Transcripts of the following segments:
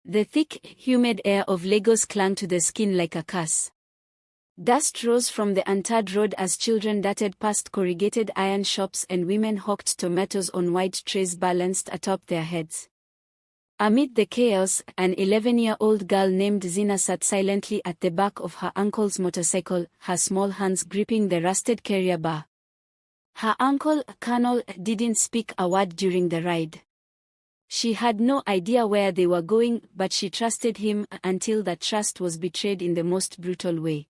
The thick, humid air of Lagos clung to the skin like a curse. Dust rose from the untarred road as children darted past corrugated iron shops and women hawked tomatoes on wide trays balanced atop their heads. Amid the chaos, an 11-year-old girl named Zina sat silently at the back of her uncle's motorcycle, her small hands gripping the rusted carrier bar. Her uncle, Colonel, didn't speak a word during the ride. She had no idea where they were going, but she trusted him until that trust was betrayed in the most brutal way.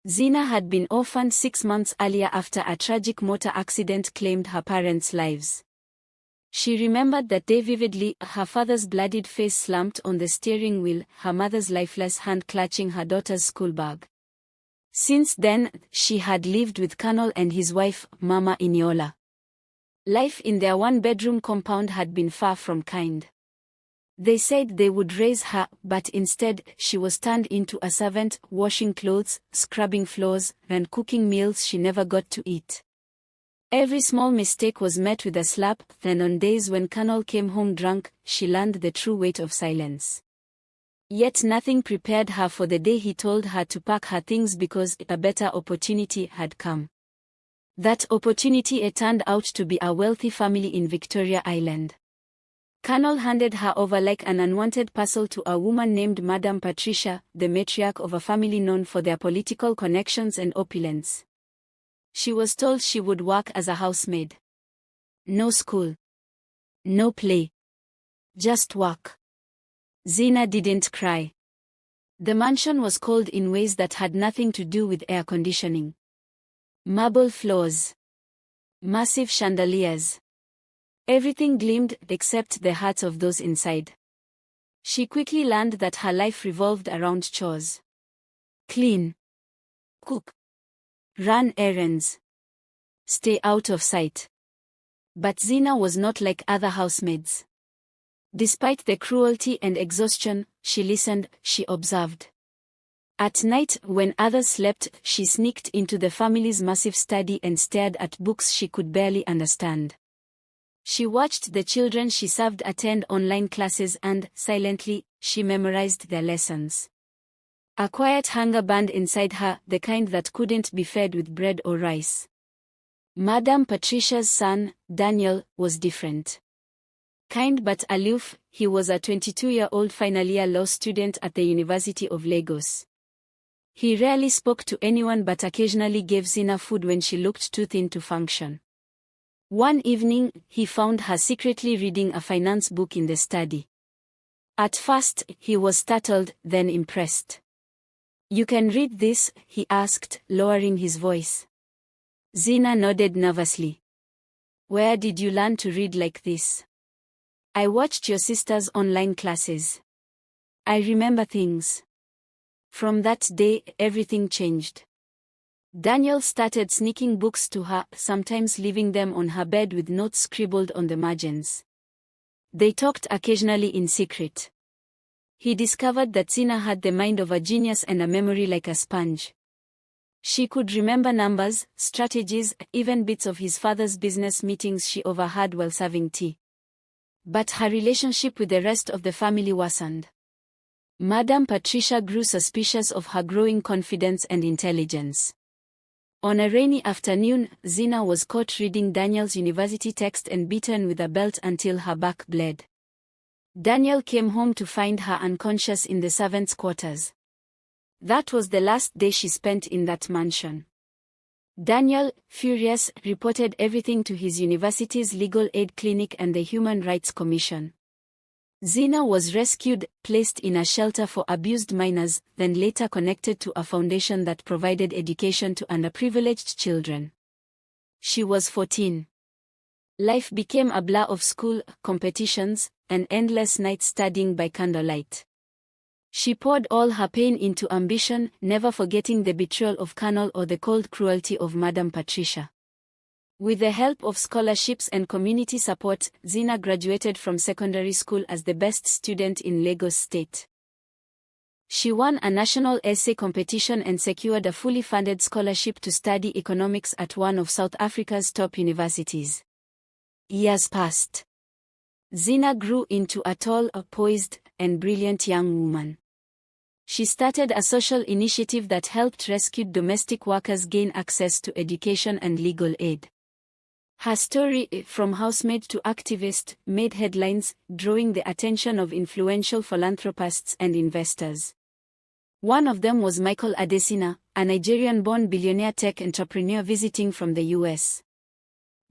Zina had been orphaned 6 months earlier after a tragic motor accident claimed her parents' lives. She remembered that day vividly, her father's bloodied face slumped on the steering wheel, her mother's lifeless hand clutching her daughter's school bag. Since then, she had lived with Colonel and his wife, Mama Iniola. Life in their one-bedroom compound had been far from kind. They said they would raise her, but instead, she was turned into a servant, washing clothes, scrubbing floors, and cooking meals she never got to eat. Every small mistake was met with a slap, and on days when Colonel came home drunk, she learned the true weight of silence. Yet nothing prepared her for the day he told her to pack her things because a better opportunity had come. That opportunity turned out to be a wealthy family in Victoria Island. Colonel handed her over like an unwanted parcel to a woman named Madame Patricia, the matriarch of a family known for their political connections and opulence. She was told she would work as a housemaid. No school. No play. Just work. Zina didn't cry. The mansion was cold in ways that had nothing to do with air conditioning. Marble floors. Massive chandeliers. Everything gleamed except the hearts of those inside. She quickly learned that her life revolved around chores. Clean. Cook. Run errands. Stay out of sight. But Zina was not like other housemaids. Despite the cruelty and exhaustion, she listened, she observed. At night, when others slept, she sneaked into the family's massive study and stared at books she could barely understand. She watched the children she served attend online classes and, silently, she memorized their lessons. A quiet hunger burned inside her, the kind that couldn't be fed with bread or rice. Madame Patricia's son, Daniel, was different. Kind but aloof, he was a 22-year-old final-year law student at the University of Lagos. He rarely spoke to anyone but occasionally gave Zina food when she looked too thin to function. One evening, he found her secretly reading a finance book in the study. At first, he was startled, then impressed. "You can read this?" he asked, lowering his voice. Zina nodded nervously. "Where did you learn to read like this?" "I watched your sister's online classes. I remember things." From that day, everything changed. Daniel started sneaking books to her, sometimes leaving them on her bed with notes scribbled on the margins. They talked occasionally in secret. He discovered that Zina had the mind of a genius and a memory like a sponge. She could remember numbers, strategies, even bits of his father's business meetings she overheard while serving tea. But her relationship with the rest of the family worsened. Madame Patricia grew suspicious of her growing confidence and intelligence. On a rainy afternoon, Zina was caught reading Daniel's university text and beaten with a belt until her back bled. Daniel came home to find her unconscious in the servants' quarters. That was the last day she spent in that mansion. Daniel, furious, reported everything to his university's legal aid clinic and the Human Rights Commission. Zina was rescued, placed in a shelter for abused minors, then later connected to a foundation that provided education to underprivileged children. She was 14. Life became a blur of school, competitions, and endless nights studying by candlelight. She poured all her pain into ambition, never forgetting the betrayal of Colonel or the cold cruelty of Madame Patricia. With the help of scholarships and community support, Zina graduated from secondary school as the best student in Lagos State. She won a national essay competition and secured a fully funded scholarship to study economics at one of South Africa's top universities. Years passed. Zina grew into a tall, poised, and brilliant young woman. She started a social initiative that helped rescued domestic workers gain access to education and legal aid. Her story, from housemaid to activist, made headlines, drawing the attention of influential philanthropists and investors. One of them was Michael Adesina, a Nigerian-born billionaire tech entrepreneur visiting from the US.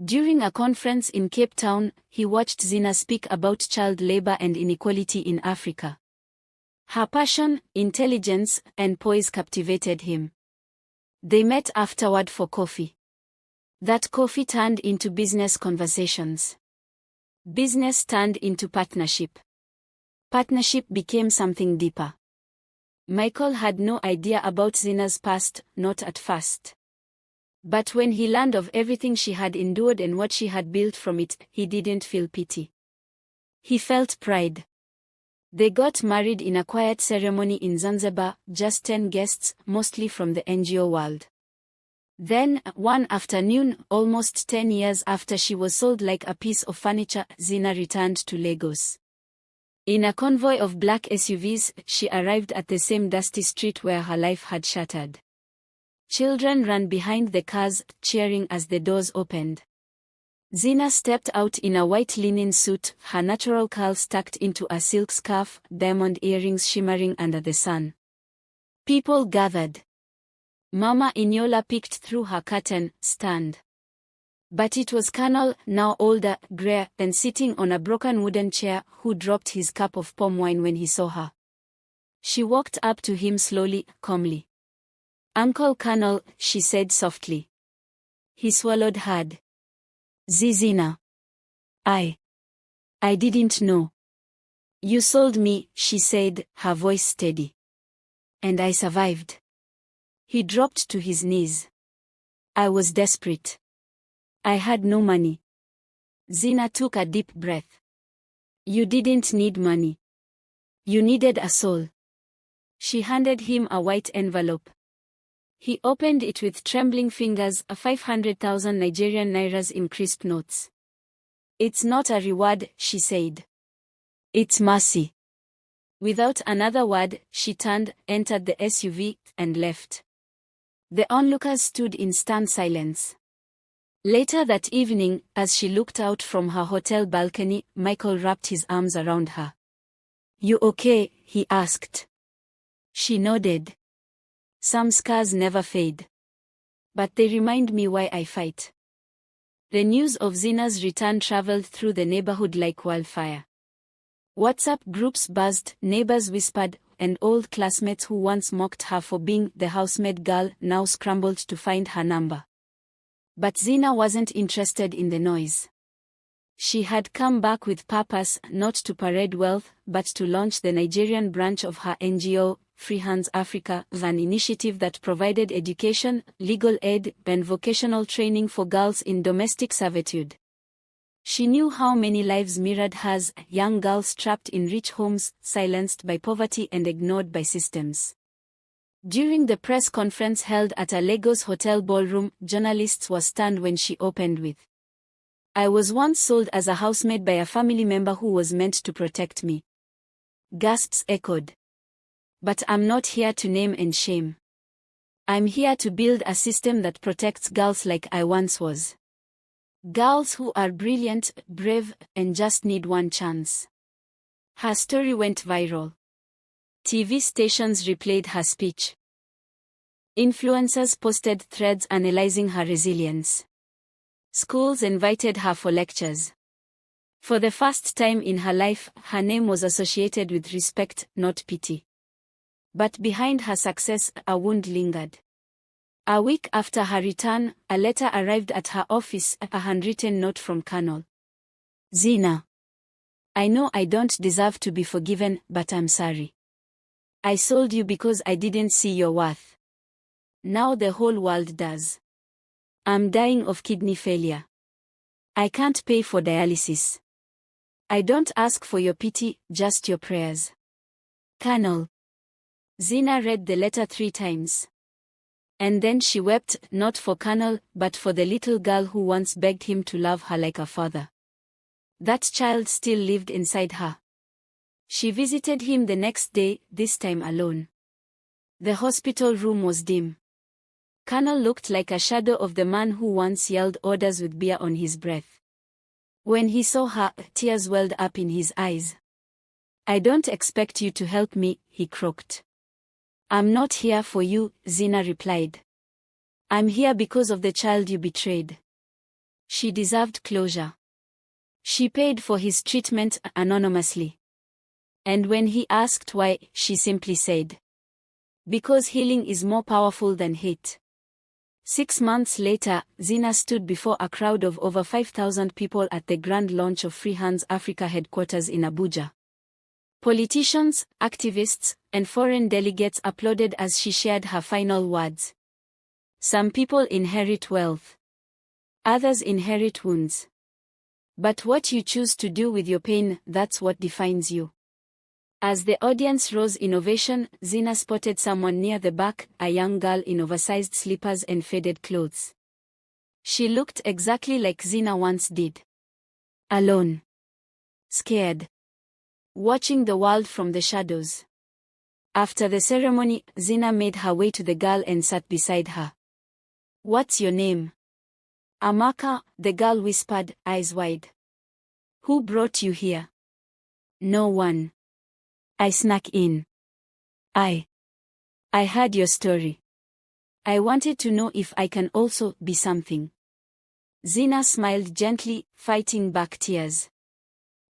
During a conference in Cape Town, he watched Zina speak about child labor and inequality in Africa. Her passion, intelligence, and poise captivated him. They met afterward for coffee. That coffee turned into business conversations. Business turned into partnership. Partnership became something deeper. Michael had no idea about Zina's past, not at first. But when he learned of everything she had endured and what she had built from it, he didn't feel pity. He felt pride. They got married in a quiet ceremony in Zanzibar, just 10 guests, mostly from the NGO world. Then, one afternoon, almost 10 years after she was sold like a piece of furniture, Zina returned to Lagos. In a convoy of black SUVs, she arrived at the same dusty street where her life had shattered. Children ran behind the cars, cheering as the doors opened. Zina stepped out in a white linen suit, her natural curls tucked into a silk scarf, diamond earrings shimmering under the sun. People gathered. Mama Inyola peeked through her curtain, stunned. But it was Colonel, now older, grey, and sitting on a broken wooden chair, who dropped his cup of palm wine when he saw her. She walked up to him slowly, calmly. "Uncle Colonel," she said softly. He swallowed hard. "Zina. I didn't know. You sold me," she said, her voice steady. "And I survived." He dropped to his knees. "I was desperate. I had no money." Zina took a deep breath. "You didn't need money. You needed a soul." She handed him a white envelope. He opened it with trembling fingers, 500,000 Nigerian nairas in crisp notes. "It's not a reward," she said. "It's mercy." Without another word, she turned, entered the SUV, and left. The onlookers stood in stunned silence. Later that evening, as she looked out from her hotel balcony, Michael wrapped his arms around her. "You okay?" he asked. She nodded. "Some scars never fade. But they remind me why I fight." The news of Zina's return traveled through the neighborhood like wildfire. WhatsApp groups buzzed, neighbors whispered, and old classmates who once mocked her for being the housemaid girl now scrambled to find her number. But Zina wasn't interested in the noise. She had come back with purpose, not to parade wealth, but to launch the Nigerian branch of her NGO, Free Hands Africa, an initiative that provided education, legal aid, and vocational training for girls in domestic servitude. She knew how many lives mirrored hers, young girls trapped in rich homes, silenced by poverty and ignored by systems. During the press conference held at a Lagos hotel ballroom, journalists were stunned when she opened with, "I was once sold as a housemaid by a family member who was meant to protect me." Gasps echoed. "But I'm not here to name and shame. I'm here to build a system that protects girls like I once was. Girls who are brilliant, brave, and just need one chance." Her story went viral. TV stations replayed her speech. Influencers posted threads analyzing her resilience. Schools invited her for lectures. For the first time in her life, her name was associated with respect, not pity. But behind her success, a wound lingered. A week after her return, a letter arrived at her office, a handwritten note from Colonel. "Zina. I know I don't deserve to be forgiven, but I'm sorry. I sold you because I didn't see your worth. Now the whole world does. I'm dying of kidney failure. I can't pay for dialysis. I don't ask for your pity, just your prayers. Colonel." Zina read the letter 3 times. And then she wept, not for Colonel, but for the little girl who once begged him to love her like a father. That child still lived inside her. She visited him the next day, this time alone. The hospital room was dim. Colonel looked like a shadow of the man who once yelled orders with beer on his breath. When he saw her, tears welled up in his eyes. "I don't expect you to help me," he croaked. "I'm not here for you," Zina replied. "I'm here because of the child you betrayed. She deserved closure. She paid for his treatment anonymously." And when he asked why, she simply said, "Because healing is more powerful than hate." 6 months later, Zina stood before a crowd of over 5,000 people at the grand launch of Free Hands Africa headquarters in Abuja. Politicians, activists, and foreign delegates applauded as she shared her final words. Some people inherit wealth. Others inherit wounds. But what you choose to do with your pain, that's what defines you. As the audience rose in ovation, Zina spotted someone near the back, a young girl in oversized slippers and faded clothes. She looked exactly like Zina once did. Alone. Scared. Watching the world from the shadows. After the ceremony, Zina made her way to the girl and sat beside her. "What's your name?" "Amaka," the girl whispered, eyes wide. "Who brought you here?" "No one. I snuck in. I heard your story. I wanted to know if I can also be something." Zina smiled gently, fighting back tears.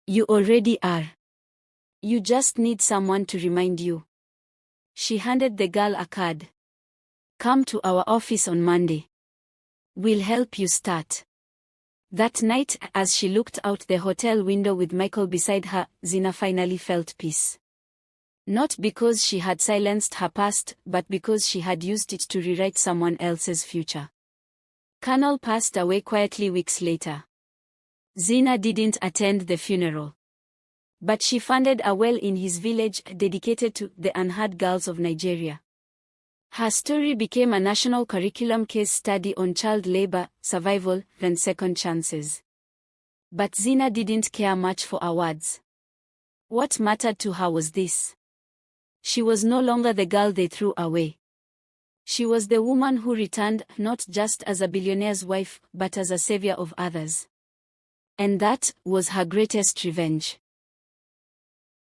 "You already are. You just need someone to remind you." She handed the girl a card. "Come to our office on Monday. We'll help you start." That night, as she looked out the hotel window with Michael beside her, Zina finally felt peace. Not because she had silenced her past, but because she had used it to rewrite someone else's future. Colonel passed away quietly weeks later. Zina didn't attend the funeral. But she funded a well in his village dedicated to the unheard girls of Nigeria. Her story became a national curriculum case study on child labor, survival, and second chances. But Zina didn't care much for awards. What mattered to her was this. She was no longer the girl they threw away. She was the woman who returned, not just as a billionaire's wife, but as a savior of others. And that was her greatest revenge.